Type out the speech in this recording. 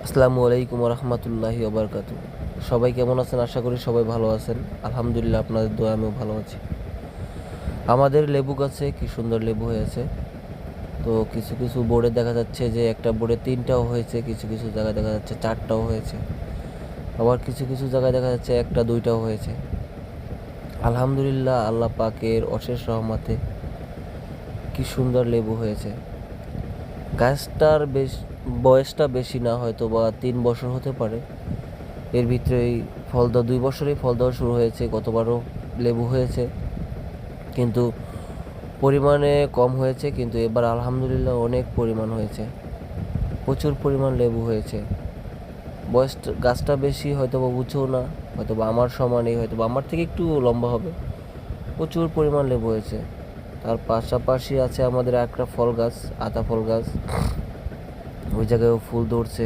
আসসালামু আলাইকুম রহমতুল্লাহি ওবরকাতু। সবাই কেমন আছেন? আশা করি সবাই ভালো আছেন। আলহামদুলিল্লাহ, আপনাদের দোয়া আমিও ভালো আছি। আমাদের লেবু গাছে কি সুন্দর লেবু হয়েছে। তো কিছু কিছু বোর্ডে দেখা যাচ্ছে যে একটা বোর্ডে 3টাও হয়েছে, কিছু কিছু জায়গায় দেখা যাচ্ছে 4টাও হয়েছে, আবার কিছু কিছু জায়গায় দেখা যাচ্ছে 1টা 2টাও হয়েছে। আলহামদুলিল্লাহ, আল্লাহ পাকের অশেষ রহমতে কি সুন্দর লেবু হয়েছে। গাছটার বয়সটা বেশি না, হয়তো বা 3 বছর হতে পারে। এর ভিতরেই ফল দেওয়া, 2 বছরেই ফল দেওয়া শুরু হয়েছে। গতবারও লেবু হয়েছে, কিন্তু পরিমাণে কম হয়েছে, কিন্তু এবার আলহামদুলিল্লাহ অনেক পরিমাণ হয়েছে, প্রচুর পরিমাণ লেবু হয়েছে। গাছটা বেশি, হয়তো বা উঁচু না, হয়তো বা আমার সমানই, হয়তো বা আমার থেকে একটু লম্বা হবে। প্রচুর পরিমাণ লেবু হয়েছে। তার পাশাপাশি আছে আমাদের একটা ফল গাছ, আতা ফল গাছ। ওই জায়গায়ও ফুল ধরছে।